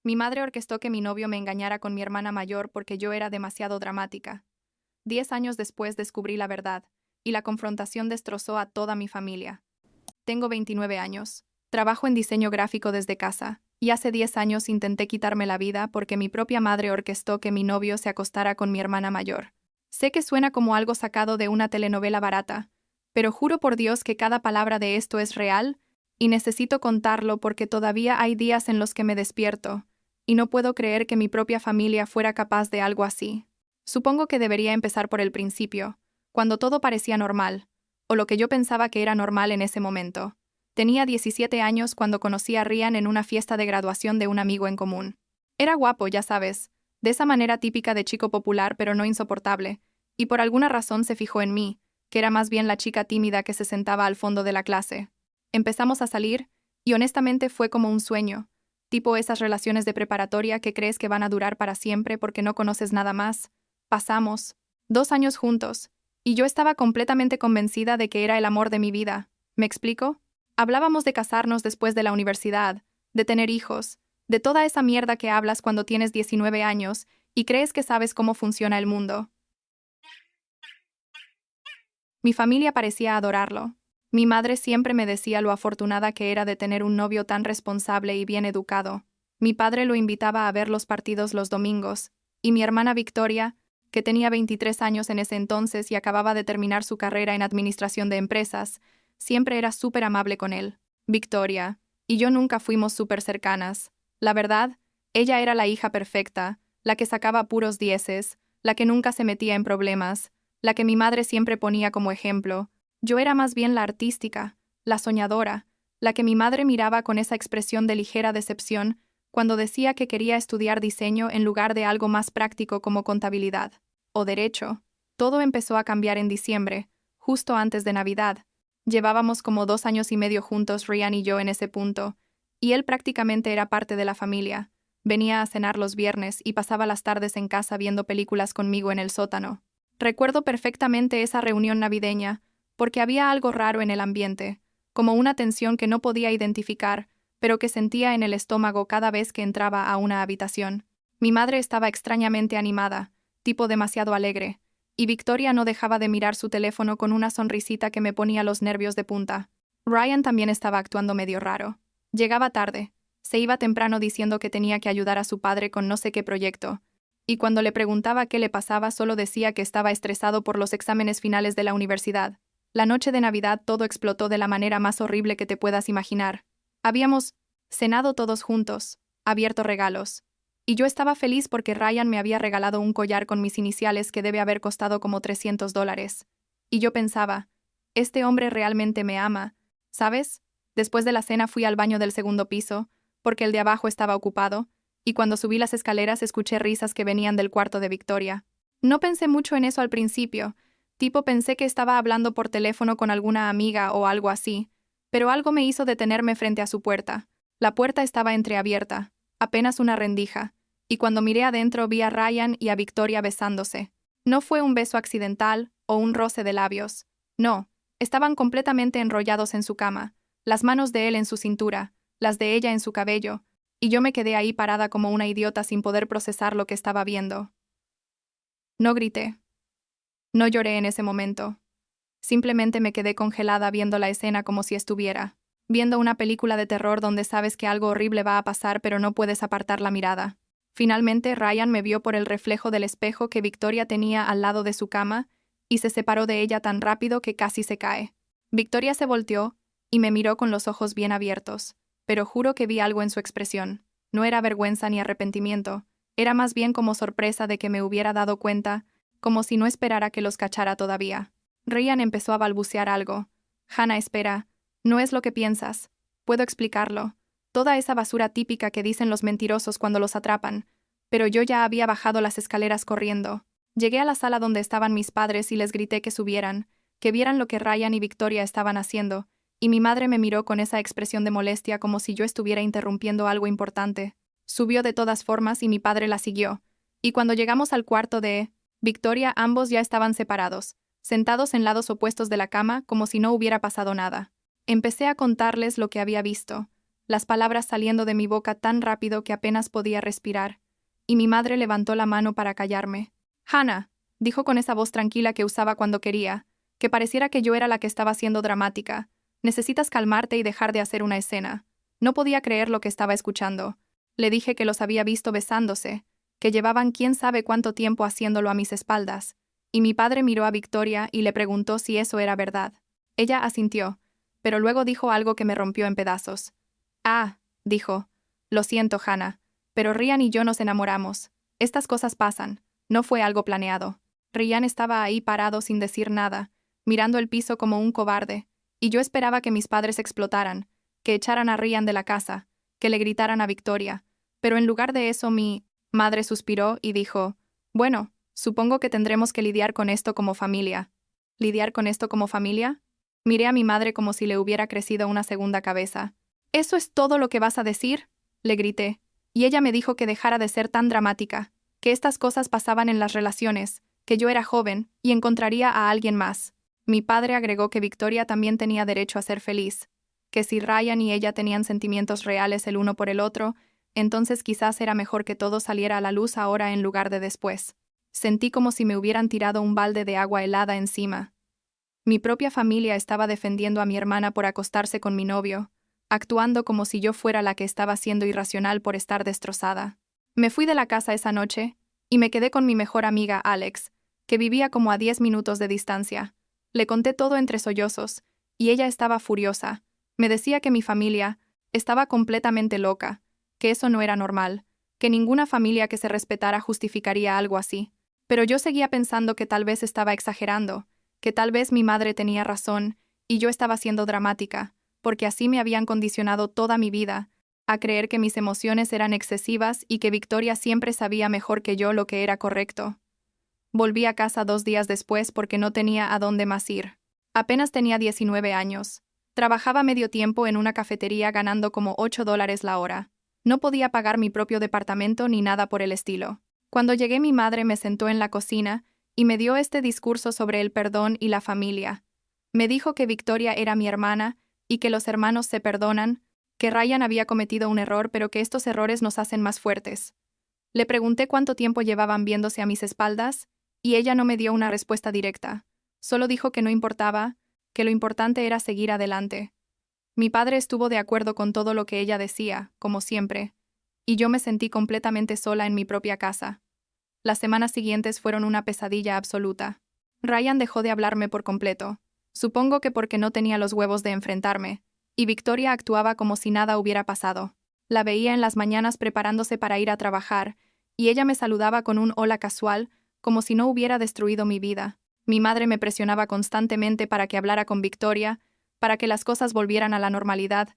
Mi madre orquestó que mi novio me engañara con mi hermana mayor porque yo era demasiado dramática. 10 años después descubrí la verdad, y la confrontación destrozó a toda mi familia. Tengo 29 años. Trabajo en diseño gráfico desde casa, y hace 10 años intenté quitarme la vida porque mi propia madre orquestó que mi novio se acostara con mi hermana mayor. Sé que suena como algo sacado de una telenovela barata, pero juro por Dios que cada palabra de esto es real, y necesito contarlo porque todavía hay días en los que me despierto, y no puedo creer que mi propia familia fuera capaz de algo así. Supongo que debería empezar por el principio, cuando todo parecía normal, o lo que yo pensaba que era normal en ese momento. Tenía 17 años cuando conocí a Ryan en una fiesta de graduación de un amigo en común. Era guapo, ya sabes, de esa manera típica de chico popular pero no insoportable, y por alguna razón se fijó en mí, que era más bien la chica tímida que se sentaba al fondo de la clase. Empezamos a salir, y honestamente fue como un sueño, tipo esas relaciones de preparatoria que crees que van a durar para siempre porque no conoces nada más. Pasamos 2 años juntos, y yo estaba completamente convencida de que era el amor de mi vida. ¿Me explico? Hablábamos de casarnos después de la universidad, de tener hijos, de toda esa mierda que hablas cuando tienes 19 años y crees que sabes cómo funciona el mundo. Mi familia parecía adorarlo. Mi madre siempre me decía lo afortunada que era de tener un novio tan responsable y bien educado. Mi padre lo invitaba a ver los partidos los domingos, y mi hermana Victoria, que tenía 23 años en ese entonces y acababa de terminar su carrera en administración de empresas, siempre era súper amable con él. Victoria y yo nunca fuimos súper cercanas. La verdad, ella era la hija perfecta, la que sacaba puros dieces, la que nunca se metía en problemas, la que mi madre siempre ponía como ejemplo. Yo era más bien la artística, la soñadora, la que mi madre miraba con esa expresión de ligera decepción cuando decía que quería estudiar diseño en lugar de algo más práctico como contabilidad o derecho. Todo empezó a cambiar en diciembre, justo antes de Navidad. Llevábamos como 2 años y medio juntos, Ryan y yo, en ese punto, y él prácticamente era parte de la familia. Venía a cenar los viernes y pasaba las tardes en casa viendo películas conmigo en el sótano. Recuerdo perfectamente esa reunión navideña, porque había algo raro en el ambiente, como una tensión que no podía identificar, pero que sentía en el estómago cada vez que entraba a una habitación. Mi madre estaba extrañamente animada, tipo demasiado alegre, y Victoria no dejaba de mirar su teléfono con una sonrisita que me ponía los nervios de punta. Ryan también estaba actuando medio raro. Llegaba tarde, se iba temprano diciendo que tenía que ayudar a su padre con no sé qué proyecto, y cuando le preguntaba qué le pasaba solo decía que estaba estresado por los exámenes finales de la universidad. La noche de Navidad todo explotó de la manera más horrible que te puedas imaginar. Habíamos cenado todos juntos, abierto regalos, y yo estaba feliz porque Ryan me había regalado un collar con mis iniciales que debe haber costado como $300. Y yo pensaba, este hombre realmente me ama, ¿sabes? Después de la cena fui al baño del segundo piso, porque el de abajo estaba ocupado, y cuando subí las escaleras escuché risas que venían del cuarto de Victoria. No pensé mucho en eso al principio, tipo pensé que estaba hablando por teléfono con alguna amiga o algo así, pero algo me hizo detenerme frente a su puerta. La puerta estaba entreabierta, apenas una rendija, y cuando miré adentro vi a Ryan y a Victoria besándose. No fue un beso accidental o un roce de labios. No, estaban completamente enrollados en su cama, las manos de él en su cintura, las de ella en su cabello, y yo me quedé ahí parada como una idiota sin poder procesar lo que estaba viendo. No grité. No lloré en ese momento. Simplemente me quedé congelada viendo la escena como si estuviera viendo una película de terror donde sabes que algo horrible va a pasar pero no puedes apartar la mirada. Finalmente, Ryan me vio por el reflejo del espejo que Victoria tenía al lado de su cama y se separó de ella tan rápido que casi se cae. Victoria se volteó y me miró con los ojos bien abiertos, pero juro que vi algo en su expresión. No era vergüenza ni arrepentimiento, era más bien como sorpresa de que me hubiera dado cuenta, como si no esperara que los cachara todavía. Ryan empezó a balbucear algo. Hannah, espera. No es lo que piensas. Puedo explicarlo. Toda esa basura típica que dicen los mentirosos cuando los atrapan. Pero yo ya había bajado las escaleras corriendo. Llegué a la sala donde estaban mis padres y les grité que subieran, que vieran lo que Ryan y Victoria estaban haciendo, y mi madre me miró con esa expresión de molestia como si yo estuviera interrumpiendo algo importante. Subió de todas formas y mi padre la siguió. Y cuando llegamos al cuarto de Victoria, ambos ya estaban separados, sentados en lados opuestos de la cama como si no hubiera pasado nada. Empecé a contarles lo que había visto, las palabras saliendo de mi boca tan rápido que apenas podía respirar, y mi madre levantó la mano para callarme. «Hannah», dijo con esa voz tranquila que usaba cuando quería, que pareciera que yo era la que estaba siendo dramática. «Necesitas calmarte y dejar de hacer una escena». No podía creer lo que estaba escuchando. Le dije que los había visto besándose, que llevaban quién sabe cuánto tiempo haciéndolo a mis espaldas, y mi padre miró a Victoria y le preguntó si eso era verdad. Ella asintió, pero luego dijo algo que me rompió en pedazos. «Ah», dijo, «lo siento, Hannah, pero Ryan y yo nos enamoramos. Estas cosas pasan, no fue algo planeado». Ryan estaba ahí parado sin decir nada, mirando el piso como un cobarde, y yo esperaba que mis padres explotaran, que echaran a Ryan de la casa, que le gritaran a Victoria, pero en lugar de eso mi madre suspiró y dijo, «Bueno, supongo que tendremos que lidiar con esto como familia». ¿Lidiar con esto como familia? Miré a mi madre como si le hubiera crecido una segunda cabeza. «¿Eso es todo lo que vas a decir?», le grité, y ella me dijo que dejara de ser tan dramática, que estas cosas pasaban en las relaciones, que yo era joven y encontraría a alguien más. Mi padre agregó que Victoria también tenía derecho a ser feliz, que si Ryan y ella tenían sentimientos reales el uno por el otro, entonces quizás era mejor que todo saliera a la luz ahora en lugar de después. Sentí como si me hubieran tirado un balde de agua helada encima. Mi propia familia estaba defendiendo a mi hermana por acostarse con mi novio, actuando como si yo fuera la que estaba siendo irracional por estar destrozada. Me fui de la casa esa noche, y me quedé con mi mejor amiga Alex, que vivía como a 10 minutos de distancia. Le conté todo entre sollozos, y ella estaba furiosa. Me decía que mi familia estaba completamente loca, que eso no era normal, que ninguna familia que se respetara justificaría algo así. Pero yo seguía pensando que tal vez estaba exagerando, que tal vez mi madre tenía razón y yo estaba siendo dramática, porque así me habían condicionado toda mi vida, a creer que mis emociones eran excesivas y que Victoria siempre sabía mejor que yo lo que era correcto. Volví a casa 2 días después porque no tenía a dónde más ir. Apenas tenía 19 años. Trabajaba medio tiempo en una cafetería ganando como $8 la hora. No podía pagar mi propio departamento ni nada por el estilo. Cuando llegué mi madre me sentó en la cocina y me dio este discurso sobre el perdón y la familia. Me dijo que Victoria era mi hermana y que los hermanos se perdonan, que Ryan había cometido un error pero que estos errores nos hacen más fuertes. Le pregunté cuánto tiempo llevaban viéndose a mis espaldas, y ella no me dio una respuesta directa. Solo dijo que no importaba, que lo importante era seguir adelante. Mi padre estuvo de acuerdo con todo lo que ella decía, como siempre, y yo me sentí completamente sola en mi propia casa. Las semanas siguientes fueron una pesadilla absoluta. Ryan dejó de hablarme por completo. Supongo que porque no tenía los huevos de enfrentarme, y Victoria actuaba como si nada hubiera pasado. La veía en las mañanas preparándose para ir a trabajar, y ella me saludaba con un hola casual, como si no hubiera destruido mi vida. Mi madre me presionaba constantemente para que hablara con Victoria, para que las cosas volvieran a la normalidad,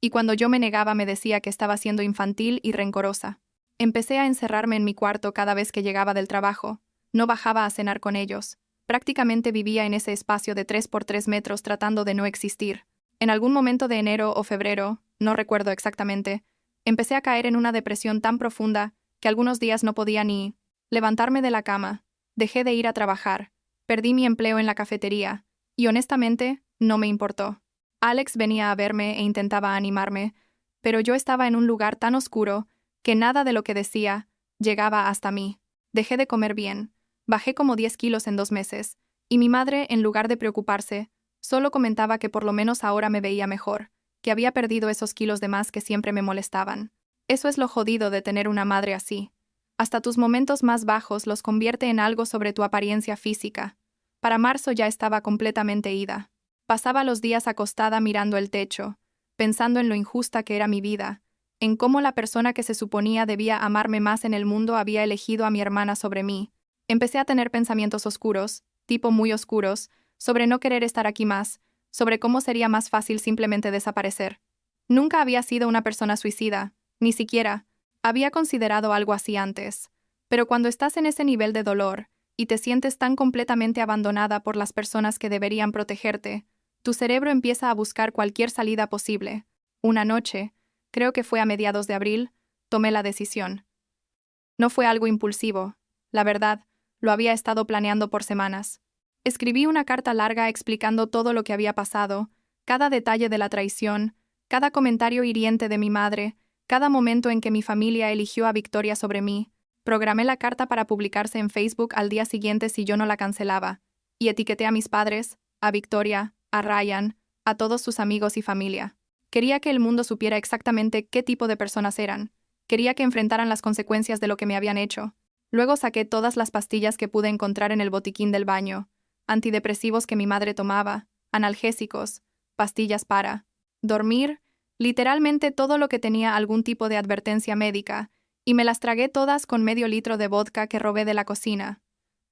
y cuando yo me negaba me decía que estaba siendo infantil y rencorosa. Empecé a encerrarme en mi cuarto cada vez que llegaba del trabajo. No bajaba a cenar con ellos. Prácticamente vivía en ese espacio de 3 por 3 metros tratando de no existir. En algún momento de enero o febrero, no recuerdo exactamente, empecé a caer en una depresión tan profunda que algunos días no podía ni levantarme de la cama. Dejé de ir a trabajar. Perdí mi empleo en la cafetería. Y honestamente, no me importó. Alex venía a verme e intentaba animarme, pero yo estaba en un lugar tan oscuro que nada de lo que decía llegaba hasta mí. Dejé de comer bien. Bajé como 10 kilos en 2 meses, y mi madre, en lugar de preocuparse, solo comentaba que por lo menos ahora me veía mejor, que había perdido esos kilos de más que siempre me molestaban. Eso es lo jodido de tener una madre así. Hasta tus momentos más bajos los convierte en algo sobre tu apariencia física. Para marzo ya estaba completamente ida. Pasaba los días acostada mirando el techo, pensando en lo injusta que era mi vida, en cómo la persona que se suponía debía amarme más en el mundo había elegido a mi hermana sobre mí. Empecé a tener pensamientos oscuros, tipo muy oscuros, sobre no querer estar aquí más, sobre cómo sería más fácil simplemente desaparecer. Nunca había sido una persona suicida, ni siquiera había considerado algo así antes. Pero cuando estás en ese nivel de dolor, y te sientes tan completamente abandonada por las personas que deberían protegerte, tu cerebro empieza a buscar cualquier salida posible. Una noche, creo que fue a mediados de abril, tomé la decisión. No fue algo impulsivo. La verdad, lo había estado planeando por semanas. Escribí una carta larga explicando todo lo que había pasado, cada detalle de la traición, Cada comentario hiriente de mi madre, cada momento en que mi familia eligió a Victoria sobre mí. Programé la carta para publicarse en Facebook al día siguiente si yo no la cancelaba, y etiqueté a mis padres, a Victoria, a Ryan, a todos sus amigos y familia. Quería que el mundo supiera exactamente qué tipo de personas eran. Quería que enfrentaran las consecuencias de lo que me habían hecho. Luego saqué todas las pastillas que pude encontrar en el botiquín del baño, antidepresivos que mi madre tomaba, analgésicos, pastillas para dormir, literalmente todo lo que tenía algún tipo de advertencia médica, y me las tragué todas con medio litro de vodka que robé de la cocina.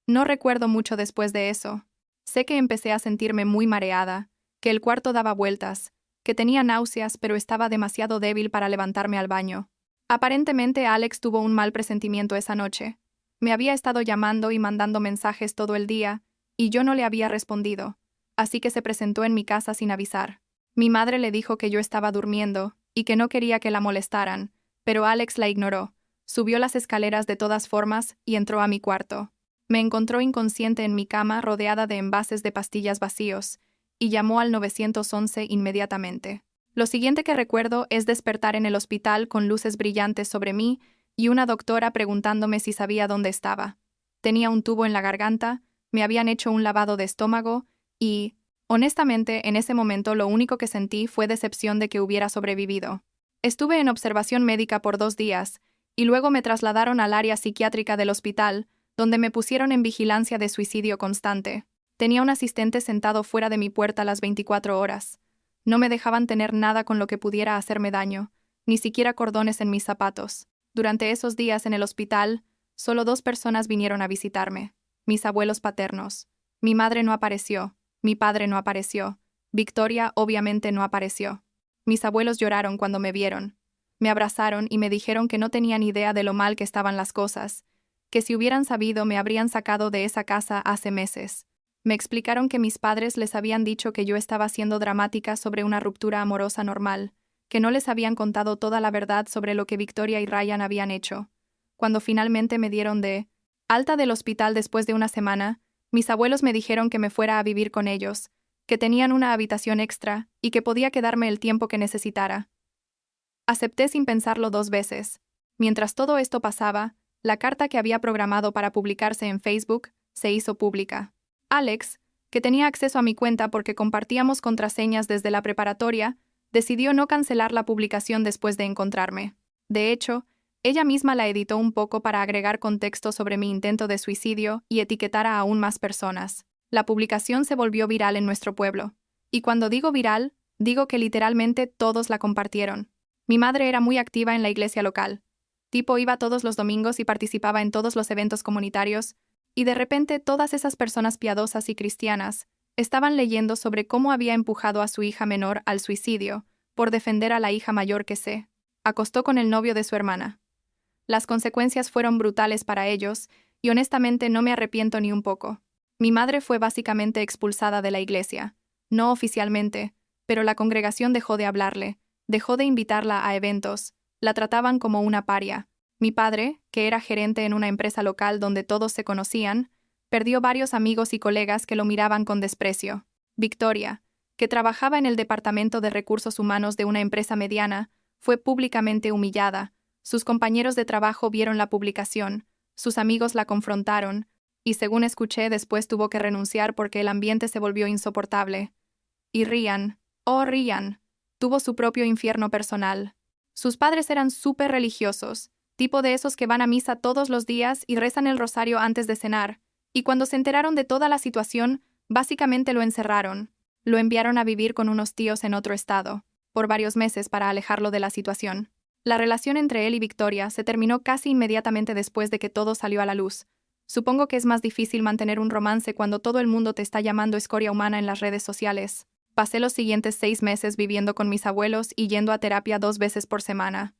No recuerdo mucho después de eso. Sé que empecé a sentirme muy mareada, que el cuarto daba vueltas, que tenía náuseas pero estaba demasiado débil para levantarme al baño. Aparentemente Alex tuvo un mal presentimiento esa noche. Me había estado llamando y mandando mensajes todo el día, y yo no le había respondido, así que se presentó en mi casa sin avisar. Mi madre le dijo que yo estaba durmiendo y que no quería que la molestaran, pero Alex la ignoró. Subió las escaleras de todas formas y entró a mi cuarto. Me encontró inconsciente en mi cama rodeada de envases de pastillas vacíos, y llamó al 911 inmediatamente. Lo siguiente que recuerdo es despertar en el hospital con luces brillantes sobre mí y una doctora preguntándome si sabía dónde estaba. Tenía un tubo en la garganta, me habían hecho un lavado de estómago y, honestamente, en ese momento lo único que sentí fue decepción de que hubiera sobrevivido. Estuve en observación médica por 2 días, y luego me trasladaron al área psiquiátrica del hospital, donde me pusieron en vigilancia de suicidio constante. Tenía un asistente sentado fuera de mi puerta las 24 horas. No me dejaban tener nada con lo que pudiera hacerme daño, ni siquiera cordones en mis zapatos. Durante esos días en el hospital, solo 2 personas vinieron a visitarme. Mis abuelos paternos. Mi madre no apareció, mi padre no apareció, Victoria obviamente no apareció. Mis abuelos lloraron cuando me vieron. Me abrazaron y me dijeron que no tenían idea de lo mal que estaban las cosas, que si hubieran sabido me habrían sacado de esa casa hace meses. Me explicaron que mis padres les habían dicho que yo estaba siendo dramática sobre una ruptura amorosa normal, que no les habían contado toda la verdad sobre lo que Victoria y Ryan habían hecho. Cuando finalmente me dieron de alta del hospital después de una semana, mis abuelos me dijeron que me fuera a vivir con ellos, que tenían una habitación extra y que podía quedarme el tiempo que necesitara. Acepté sin pensarlo 2 veces. Mientras todo esto pasaba, la carta que había programado para publicarse en Facebook se hizo pública. Alex, que tenía acceso a mi cuenta porque compartíamos contraseñas desde la preparatoria, decidió no cancelar la publicación después de encontrarme. De hecho, ella misma la editó un poco para agregar contexto sobre mi intento de suicidio y etiquetar a aún más personas. La publicación se volvió viral en nuestro pueblo. Y cuando digo viral, digo que literalmente todos la compartieron. Mi madre era muy activa en la iglesia local. Tipo iba todos los domingos y participaba en todos los eventos comunitarios, y de repente todas esas personas piadosas y cristianas estaban leyendo sobre cómo había empujado a su hija menor al suicidio por defender a la hija mayor que se acostó con el novio de su hermana. Las consecuencias fueron brutales para ellos, y honestamente no me arrepiento ni un poco. Mi madre fue básicamente expulsada de la iglesia, no oficialmente, pero la congregación dejó de hablarle, dejó de invitarla a eventos, la trataban como una paria. Mi padre, que era gerente en una empresa local donde todos se conocían, perdió varios amigos y colegas que lo miraban con desprecio. Victoria, que trabajaba en el departamento de recursos humanos de una empresa mediana, fue públicamente humillada. Sus compañeros de trabajo vieron la publicación, sus amigos la confrontaron, y según escuché después tuvo que renunciar porque el ambiente se volvió insoportable. Y Ryan, oh Ryan, tuvo su propio infierno personal. Sus padres eran súper religiosos, tipo de esos que van a misa todos los días y rezan el rosario antes de cenar, y cuando se enteraron de toda la situación, básicamente lo encerraron. Lo enviaron a vivir con unos tíos en otro estado, por varios meses para alejarlo de la situación. La relación entre él y Victoria se terminó casi inmediatamente después de que todo salió a la luz. Supongo que es más difícil mantener un romance cuando todo el mundo te está llamando escoria humana en las redes sociales. Pasé los siguientes 6 meses viviendo con mis abuelos y yendo a terapia 2 veces por semana.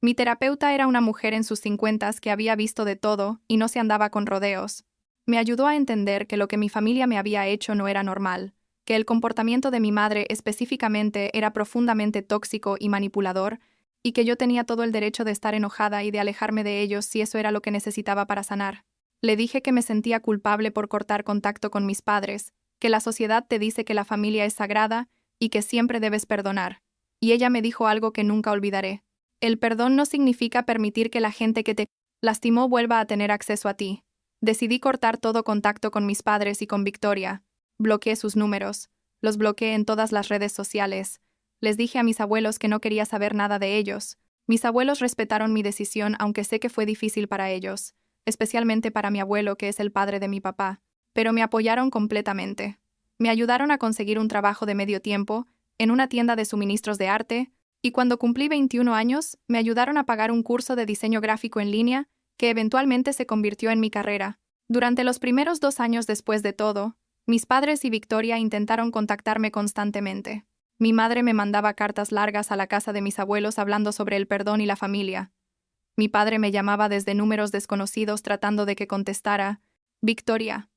Mi terapeuta era una mujer en sus 50s que había visto de todo y no se andaba con rodeos. Me ayudó a entender que lo que mi familia me había hecho no era normal, que el comportamiento de mi madre específicamente era profundamente tóxico y manipulador, y que yo tenía todo el derecho de estar enojada y de alejarme de ellos si eso era lo que necesitaba para sanar. Le dije que me sentía culpable por cortar contacto con mis padres, que la sociedad te dice que la familia es sagrada y que siempre debes perdonar. Y ella me dijo algo que nunca olvidaré. El perdón no significa permitir que la gente que te lastimó vuelva a tener acceso a ti. Decidí cortar todo contacto con mis padres y con Victoria. Bloqueé sus números. Los bloqueé en todas las redes sociales. Les dije a mis abuelos que no quería saber nada de ellos. Mis abuelos respetaron mi decisión, aunque sé que fue difícil para ellos, especialmente para mi abuelo, que es el padre de mi papá, pero me apoyaron completamente. Me ayudaron a conseguir un trabajo de medio tiempo, en una tienda de suministros de arte, y cuando cumplí 21 años, me ayudaron a pagar un curso de diseño gráfico en línea, que eventualmente se convirtió en mi carrera. Durante los primeros 2 años después de todo, mis padres y Victoria intentaron contactarme constantemente. Mi madre me mandaba cartas largas a la casa de mis abuelos hablando sobre el perdón y la familia. Mi padre me llamaba desde números desconocidos tratando de que contestara. Victoria.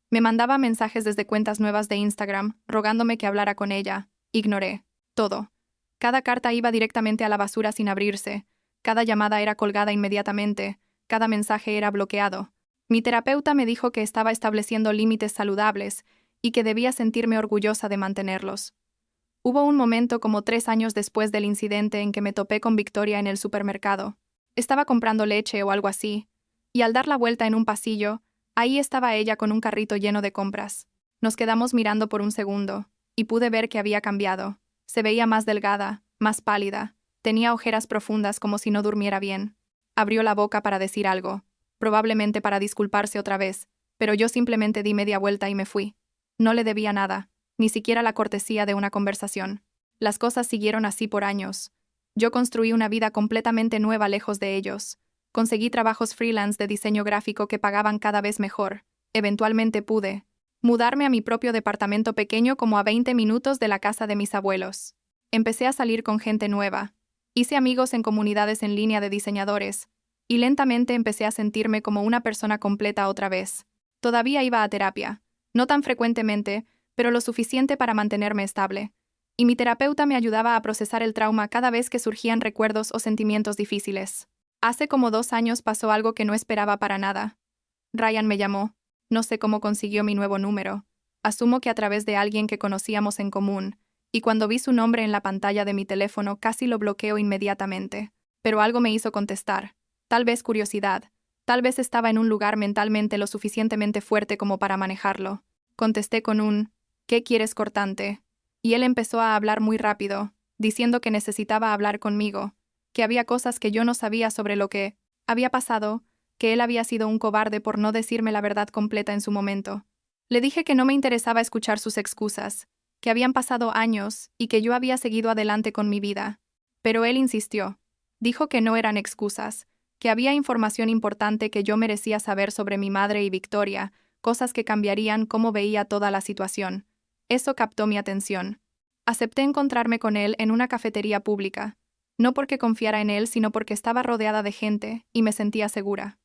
Me mandaba mensajes desde cuentas nuevas de Instagram, rogándome que hablara con ella. Ignoré. Todo. Cada carta iba directamente a la basura sin abrirse. Cada llamada era colgada inmediatamente. Cada mensaje era bloqueado. Mi terapeuta me dijo que estaba estableciendo límites saludables y que debía sentirme orgullosa de mantenerlos. Hubo un momento como 3 años después del incidente en que me topé con Victoria en el supermercado. Estaba comprando leche o algo así, y al dar la vuelta en un pasillo, ahí estaba ella con un carrito lleno de compras. Nos quedamos mirando por un segundo, y pude ver que había cambiado. Se veía más delgada, más pálida, tenía ojeras profundas como si no durmiera bien. Abrió la boca para decir algo, probablemente para disculparse otra vez, pero yo simplemente di media vuelta y me fui. No le debía nada. Ni siquiera la cortesía de una conversación. Las cosas siguieron así por años. Yo construí una vida completamente nueva lejos de ellos. Conseguí trabajos freelance de diseño gráfico que pagaban cada vez mejor. Eventualmente pude mudarme a mi propio departamento pequeño como a 20 minutos de la casa de mis abuelos. Empecé a salir con gente nueva. Hice amigos en comunidades en línea de diseñadores. Y lentamente empecé a sentirme como una persona completa otra vez. Todavía iba a terapia. No tan frecuentemente, pero lo suficiente para mantenerme estable. Y mi terapeuta me ayudaba a procesar el trauma cada vez que surgían recuerdos o sentimientos difíciles. Hace como 2 años pasó algo que no esperaba para nada. Ryan me llamó. No sé cómo consiguió mi nuevo número. Asumo que a través de alguien que conocíamos en común, y cuando vi su nombre en la pantalla de mi teléfono casi lo bloqueo inmediatamente. Pero algo me hizo contestar. Tal vez curiosidad. Tal vez estaba en un lugar mentalmente lo suficientemente fuerte como para manejarlo. Contesté con un ¿qué quieres, cortante? Y él empezó a hablar muy rápido, diciendo que necesitaba hablar conmigo, que había cosas que yo no sabía sobre lo que había pasado, que él había sido un cobarde por no decirme la verdad completa en su momento. Le dije que no me interesaba escuchar sus excusas, que habían pasado años y que yo había seguido adelante con mi vida. Pero él insistió. Dijo que no eran excusas, que había información importante que yo merecía saber sobre mi madre y Victoria, cosas que cambiarían cómo veía toda la situación. Eso captó mi atención. Acepté encontrarme con él en una cafetería pública, no porque confiara en él, sino porque estaba rodeada de gente y me sentía segura.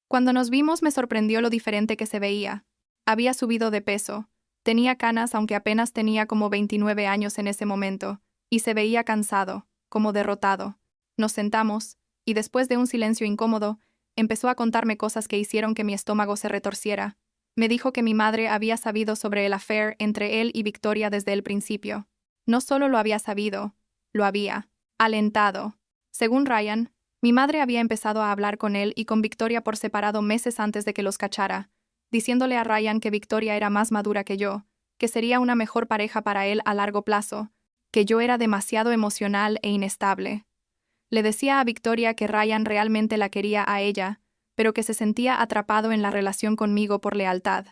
Cuando nos vimos me sorprendió lo diferente que se veía. Había subido de peso, tenía canas aunque apenas tenía como 29 años en ese momento, y se veía cansado, como derrotado. Nos sentamos, y después de un silencio incómodo, empezó a contarme cosas que hicieron que mi estómago se retorciera. Me dijo que mi madre había sabido sobre el affair entre él y Victoria desde el principio. No solo lo había sabido, lo había alentado. Según Ryan, mi madre había empezado a hablar con él y con Victoria por separado meses antes de que los cachara, diciéndole a Ryan que Victoria era más madura que yo, que sería una mejor pareja para él a largo plazo, que yo era demasiado emocional e inestable. Le decía a Victoria que Ryan realmente la quería a ella, pero que se sentía atrapado en la relación conmigo por lealtad.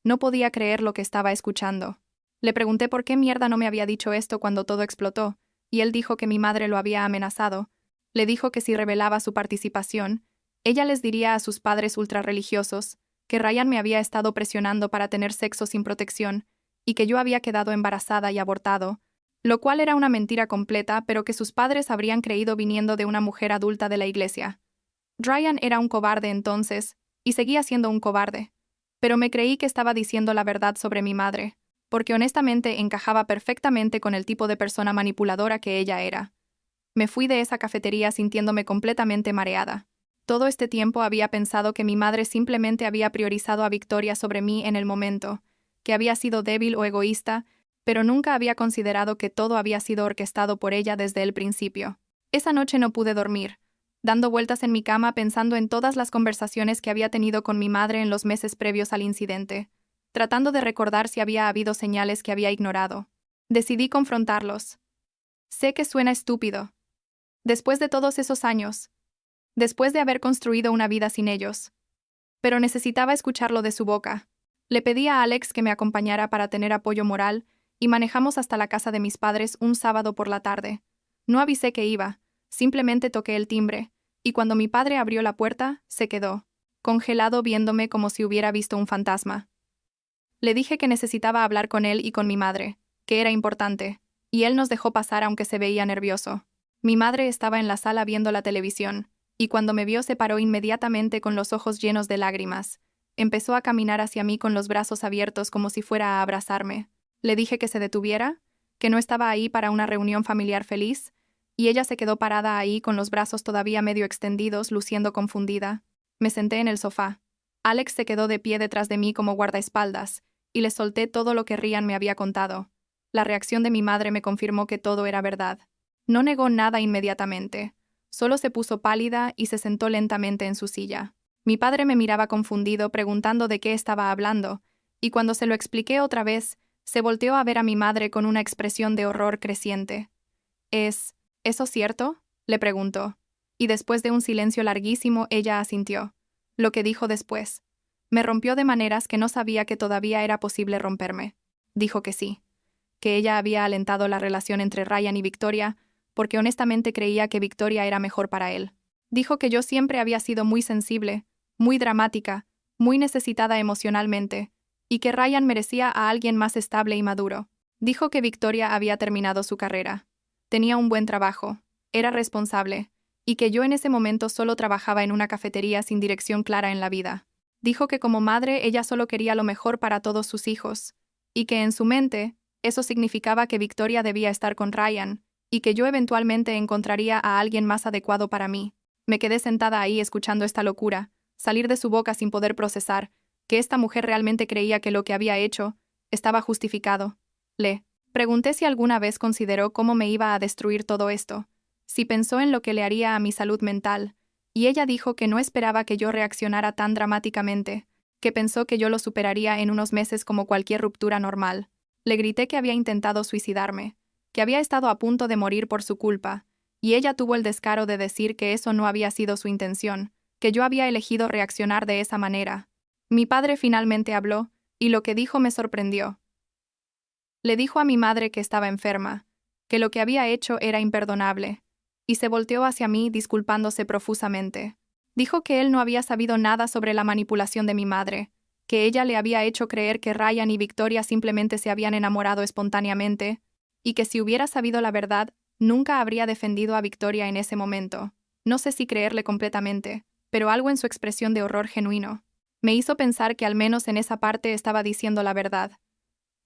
No podía creer lo que estaba escuchando. Le pregunté por qué mierda no me había dicho esto cuando todo explotó, y él dijo que mi madre lo había amenazado. Le dijo que si revelaba su participación, ella les diría a sus padres ultrarreligiosos que Ryan me había estado presionando para tener sexo sin protección, y que yo había quedado embarazada y abortado, lo cual era una mentira completa, pero que sus padres habrían creído viniendo de una mujer adulta de la iglesia. Ryan era un cobarde entonces, y seguía siendo un cobarde. Pero me creí que estaba diciendo la verdad sobre mi madre, porque honestamente encajaba perfectamente con el tipo de persona manipuladora que ella era. Me fui de esa cafetería sintiéndome completamente mareada. Todo este tiempo había pensado que mi madre simplemente había priorizado a Victoria sobre mí en el momento, que había sido débil o egoísta, pero nunca había considerado que todo había sido orquestado por ella desde el principio. Esa noche no pude dormir, dando vueltas en mi cama pensando en todas las conversaciones que había tenido con mi madre en los meses previos al incidente, tratando de recordar si había habido señales que había ignorado. Decidí confrontarlos. Sé que suena estúpido. Después de todos esos años, después de haber construido una vida sin ellos. Pero necesitaba escucharlo de su boca. Le pedí a Alex que me acompañara para tener apoyo moral y manejamos hasta la casa de mis padres un sábado por la tarde. No avisé que iba, simplemente toqué el timbre, y cuando mi padre abrió la puerta, se quedó, congelado viéndome como si hubiera visto un fantasma. Le dije que necesitaba hablar con él y con mi madre, que era importante, y él nos dejó pasar aunque se veía nervioso. Mi madre estaba en la sala viendo la televisión, y cuando me vio se paró inmediatamente con los ojos llenos de lágrimas. Empezó a caminar hacia mí con los brazos abiertos como si fuera a abrazarme. Le dije que se detuviera, que no estaba ahí para una reunión familiar feliz, y ella se quedó parada ahí con los brazos todavía medio extendidos, luciendo confundida. Me senté en el sofá. Alex se quedó de pie detrás de mí como guardaespaldas, y le solté todo lo que Ryan me había contado. La reacción de mi madre me confirmó que todo era verdad. No negó nada inmediatamente. Solo se puso pálida y se sentó lentamente en su silla. Mi padre me miraba confundido, preguntando de qué estaba hablando, y cuando se lo expliqué otra vez, se volteó a ver a mi madre con una expresión de horror creciente. ¿Es eso cierto?, le preguntó. Y después de un silencio larguísimo, ella asintió. Lo que dijo después. Me rompió de maneras que no sabía que todavía era posible romperme. Dijo que sí. Que ella había alentado la relación entre Ryan y Victoria, porque honestamente creía que Victoria era mejor para él. Dijo que yo siempre había sido muy sensible, muy dramática, muy necesitada emocionalmente, y que Ryan merecía a alguien más estable y maduro. Dijo que Victoria había terminado su carrera. Tenía un buen trabajo, era responsable, y que yo en ese momento solo trabajaba en una cafetería sin dirección clara en la vida. Dijo que como madre ella solo quería lo mejor para todos sus hijos, y que en su mente, eso significaba que Victoria debía estar con Ryan, y que yo eventualmente encontraría a alguien más adecuado para mí. Me quedé sentada ahí escuchando esta locura, salir de su boca sin poder procesar, que esta mujer realmente creía que lo que había hecho estaba justificado. Le pregunté si alguna vez consideró cómo me iba a destruir todo esto, si pensó en lo que le haría a mi salud mental, y ella dijo que no esperaba que yo reaccionara tan dramáticamente, que pensó que yo lo superaría en unos meses como cualquier ruptura normal. Le grité que había intentado suicidarme, que había estado a punto de morir por su culpa, y ella tuvo el descaro de decir que eso no había sido su intención, que yo había elegido reaccionar de esa manera. Mi padre finalmente habló, y lo que dijo me sorprendió. Le dijo a mi madre que estaba enferma, que lo que había hecho era imperdonable, y se volteó hacia mí disculpándose profusamente. Dijo que él no había sabido nada sobre la manipulación de mi madre, que ella le había hecho creer que Ryan y Victoria simplemente se habían enamorado espontáneamente, y que si hubiera sabido la verdad, nunca habría defendido a Victoria en ese momento. No sé si creerle completamente, pero algo en su expresión de horror genuino me hizo pensar que al menos en esa parte estaba diciendo la verdad.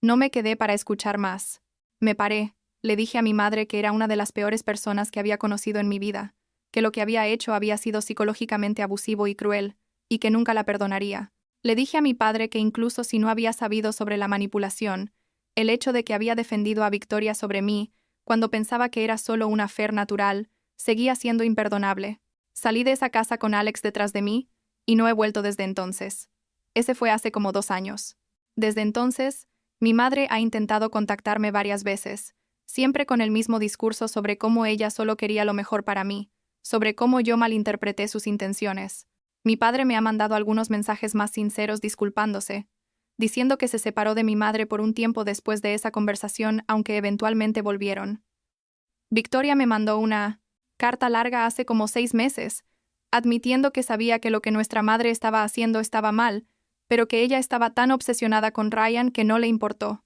No me quedé para escuchar más. Me paré, le dije a mi madre que era una de las peores personas que había conocido en mi vida, que lo que había hecho había sido psicológicamente abusivo y cruel, y que nunca la perdonaría. Le dije a mi padre que incluso si no había sabido sobre la manipulación, el hecho de que había defendido a Victoria sobre mí, cuando pensaba que era solo un affair natural, seguía siendo imperdonable. Salí de esa casa con Alex detrás de mí, y no he vuelto desde entonces. Ese fue hace como 2 años. Desde entonces, mi madre ha intentado contactarme varias veces, siempre con el mismo discurso sobre cómo ella solo quería lo mejor para mí, sobre cómo yo malinterpreté sus intenciones. Mi padre me ha mandado algunos mensajes más sinceros disculpándose, diciendo que se separó de mi madre por un tiempo después de esa conversación, aunque eventualmente volvieron. Victoria me mandó una carta larga hace como 6 meses, admitiendo que sabía que lo que nuestra madre estaba haciendo estaba mal, pero que ella estaba tan obsesionada con Ryan que no le importó.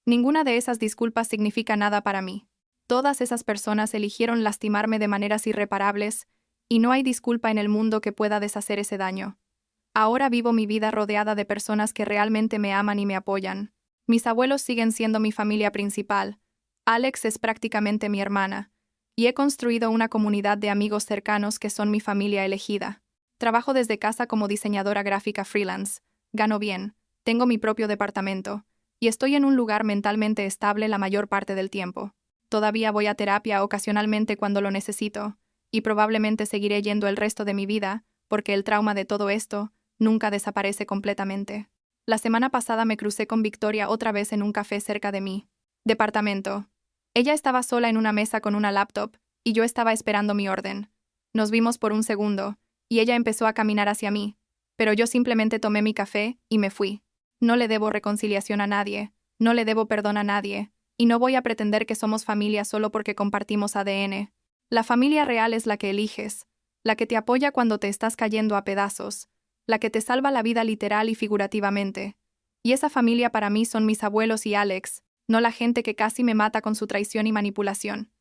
Ninguna de esas disculpas significa nada para mí. Todas esas personas eligieron lastimarme de maneras irreparables, y no hay disculpa en el mundo que pueda deshacer ese daño. Ahora vivo mi vida rodeada de personas que realmente me aman y me apoyan. Mis abuelos siguen siendo mi familia principal. Alex es prácticamente mi hermana, y he construido una comunidad de amigos cercanos que son mi familia elegida. Trabajo desde casa como diseñadora gráfica freelance, gano bien, tengo mi propio departamento, y estoy en un lugar mentalmente estable la mayor parte del tiempo. Todavía voy a terapia ocasionalmente cuando lo necesito, y probablemente seguiré yendo el resto de mi vida, porque el trauma de todo esto nunca desaparece completamente. La semana pasada me crucé con Victoria otra vez en un café cerca de mi departamento. Ella estaba sola en una mesa con una laptop, y yo estaba esperando mi orden. Nos vimos por un segundo, y ella empezó a caminar hacia mí, pero yo simplemente tomé mi café y me fui. No le debo reconciliación a nadie, no le debo perdón a nadie, y no voy a pretender que somos familia solo porque compartimos ADN. La familia real es la que eliges, la que te apoya cuando te estás cayendo a pedazos, la que te salva la vida literal y figurativamente. Y esa familia para mí son mis abuelos y Alex, no la gente que casi me mata con su traición y manipulación.